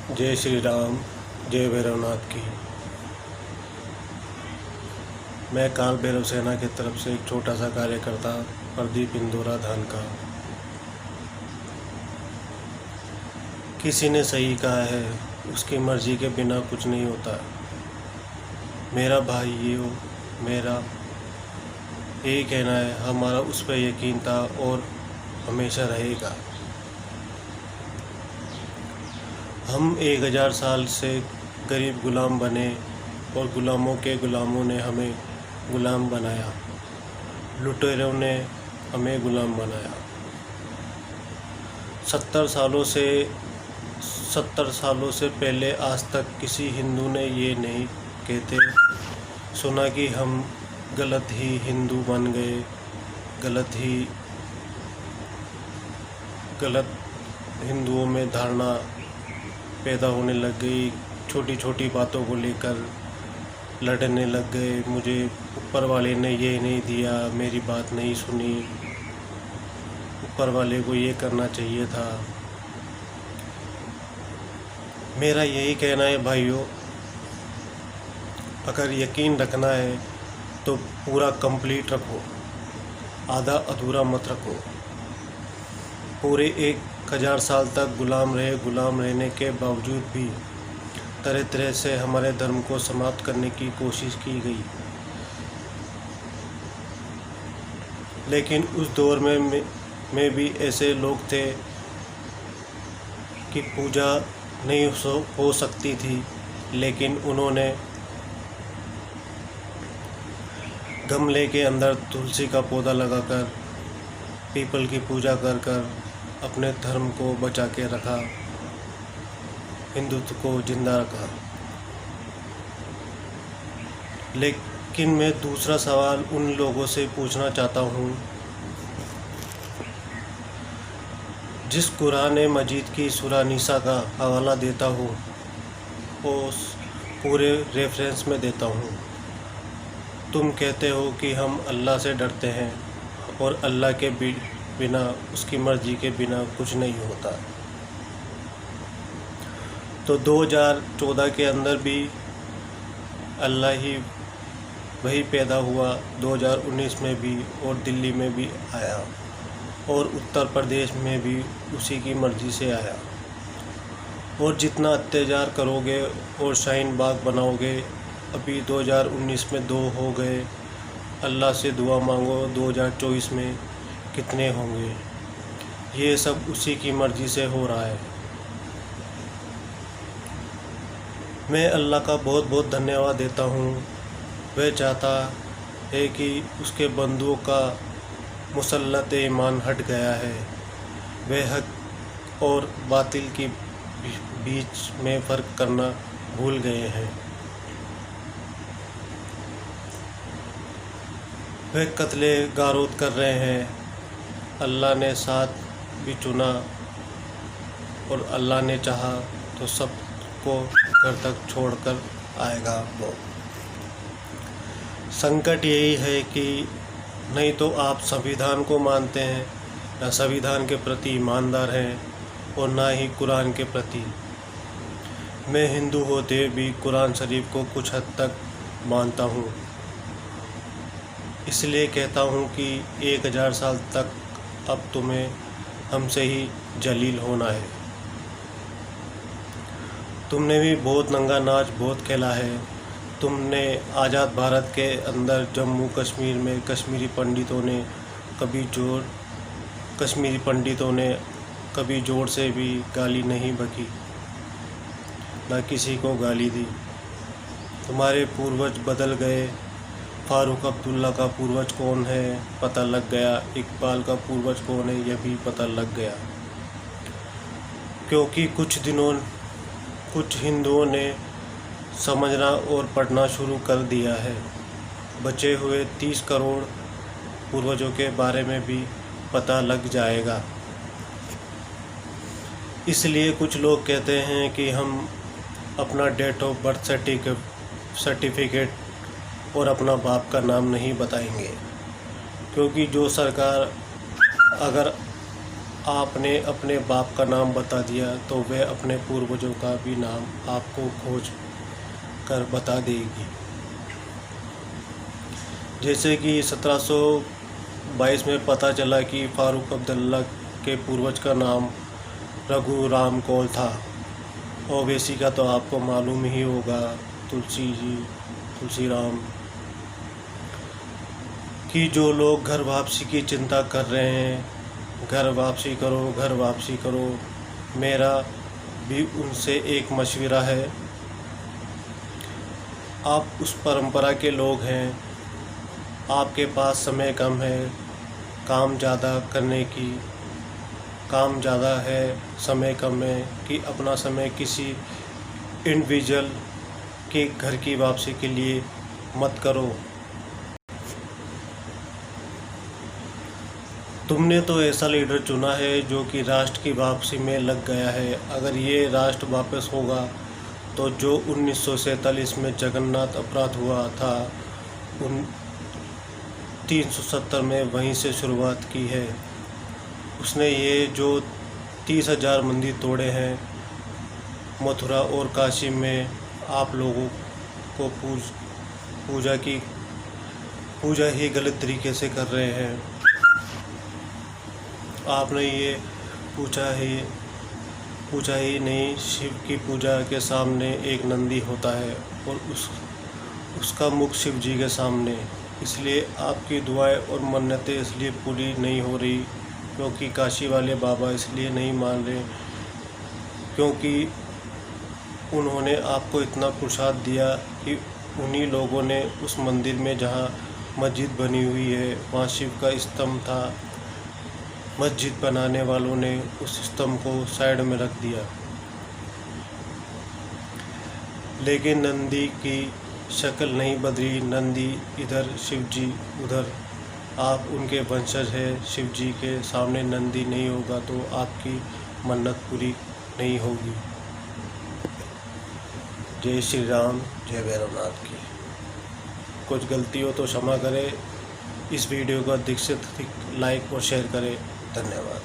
जय श्री राम। जय भैरवनाथ की। मैं काल भैरव सेना की तरफ से एक छोटा सा कार्यकर्ता प्रदीप इंदौरा धान का। किसी ने सही कहा है, उसकी मर्जी के बिना कुछ नहीं होता। मेरा भाई ये हो, मेरा यही कहना है, हमारा उस पर यकीन था और हमेशा रहेगा। हम 1000 साल से गरीब गुलाम बने और गुलामों के गुलामों ने हमें गुलाम बनाया। लुटेरों ने हमें गुलाम बनाया। 70 सालों से पहले आज तक किसी हिंदू ने ये नहीं कहते सुना कि हम गलत ही हिंदू बन गए, गलत हिंदुओं में धारणा पैदा होने लग गई। छोटी छोटी बातों को लेकर लड़ने लग गए। मुझे ऊपर वाले ने ये नहीं दिया, मेरी बात नहीं सुनी, ऊपर वाले को ये करना चाहिए था। मेरा यही कहना है भाइयों, अगर यकीन रखना है तो पूरा कंप्लीट रखो, आधा अधूरा मत रखो। पूरे 1000 साल तक गुलाम रहने के बावजूद भी तरह तरह से हमारे धर्म को समाप्त करने की कोशिश की गई। लेकिन उस दौर में भी ऐसे लोग थे कि पूजा नहीं हो सकती थी, लेकिन उन्होंने गमले के अंदर तुलसी का पौधा लगाकर, पीपल की पूजा कर अपने धर्म को बचा के रखा, हिंदुत्व को जिंदा रखा। लेकिन मैं दूसरा सवाल उन लोगों से पूछना चाहता हूँ जिस कुरान मजीद की सूरा निसा का हवाला देता हूँ, उस पूरे रेफरेंस में देता हूँ। तुम कहते हो कि हम अल्लाह से डरते हैं और अल्लाह के बिना, उसकी मर्ज़ी के बिना कुछ नहीं होता। तो 2014 के अंदर भी अल्लाह ही वही पैदा हुआ, 2019 में भी, और दिल्ली में भी आया, और उत्तर प्रदेश में भी उसी की मर्ज़ी से आया। और जितना अत्याचार करोगे और शाहीन बाग बनाओगे, अभी 2019 में 2 हो गए, अल्लाह से दुआ मांगो 2024 में कितने होंगे। ये सब उसी की मर्ज़ी से हो रहा है। मैं अल्लाह का बहुत बहुत धन्यवाद देता हूँ। वह चाहता है कि उसके बंदुओं का मुसल्लत ईमान हट गया है। वह हक और बातिल के बीच में फ़र्क करना भूल गए हैं। वह कत्ले गारूद कर रहे हैं। अल्लाह ने साथ भी चुना और अल्लाह ने चाहा तो सबको घर तक छोड़कर आएगा वो। संकट यही है कि नहीं तो आप संविधान को मानते हैं, ना संविधान के प्रति ईमानदार हैं, और ना ही कुरान के प्रति। मैं हिंदू होते हुए भी कुरान शरीफ को कुछ हद तक मानता हूँ। इसलिए कहता हूँ कि 1000 साल तक अब तुम्हें हमसे ही जलील होना है। तुमने भी बहुत नंगा नाच बहुत खेला है। तुमने आज़ाद भारत के अंदर जम्मू कश्मीर में कश्मीरी पंडितों ने कभी जोर से भी गाली नहीं बकी, ना किसी को गाली दी। तुम्हारे पूर्वज बदल गए। फारूक अब्दुल्ला का पूर्वज कौन है पता लग गया, इकबाल का पूर्वज कौन है यह भी पता लग गया। क्योंकि कुछ हिंदुओं ने समझना और पढ़ना शुरू कर दिया है। बचे हुए 30 करोड़ पूर्वजों के बारे में भी पता लग जाएगा। इसलिए कुछ लोग कहते हैं कि हम अपना डेट ऑफ बर्थ सर्टिफिकेट और अपना बाप का नाम नहीं बताएंगे, क्योंकि जो सरकार अगर आपने अपने बाप का नाम बता दिया तो वह अपने पूर्वजों का भी नाम आपको खोज कर बता देगी। जैसे कि 1722 में पता चला कि फारूक अब्दुल्ला के पूर्वज का नाम रघु राम कौल था। ओवैसी का तो आपको मालूम ही होगा, तुलसी राम। कि जो लोग घर वापसी की चिंता कर रहे हैं, घर वापसी करो, मेरा भी उनसे एक मशवरा है। आप उस परंपरा के लोग हैं, आपके पास समय कम है, काम ज़्यादा है, समय कम है कि अपना समय किसी इंडिविजुअल के घर की वापसी के लिए मत करो। तुमने तो ऐसा लीडर चुना है जो कि राष्ट्र की वापसी में लग गया है। अगर ये राष्ट्र वापस होगा तो जो 1947 में जगन्नाथ अपराध हुआ था 370 में वहीं से शुरुआत की है। उसने ये जो 30,000 मंदिर तोड़े हैं मथुरा और काशी में, आप लोगों को पूजा ही गलत तरीके से कर रहे हैं। आपने ये पूछा ही नहीं, शिव की पूजा के सामने एक नंदी होता है और उसका मुख शिव जी के सामने। इसलिए आपकी दुआएं और मन्नतें इसलिए पूरी नहीं हो रही क्योंकि काशी वाले बाबा इसलिए नहीं मान रहे क्योंकि उन्होंने आपको इतना प्रसाद दिया कि उन्हीं लोगों ने उस मंदिर में जहाँ मस्जिद बनी हुई है वहाँ शिव का स्तंभ था, मस्जिद बनाने वालों ने उस स्तंभ को साइड में रख दिया। लेकिन नंदी की शक्ल नहीं बदली, नंदी इधर शिवजी उधर। आप उनके वंशज हैं, शिवजी के सामने नंदी नहीं होगा तो आपकी मन्नत पूरी नहीं होगी। जय श्री राम, जय भैरवनाथ की। कुछ गलती हो तो क्षमा करें। इस वीडियो को अधिक से अधिक लाइक और शेयर करें। धन्यवाद।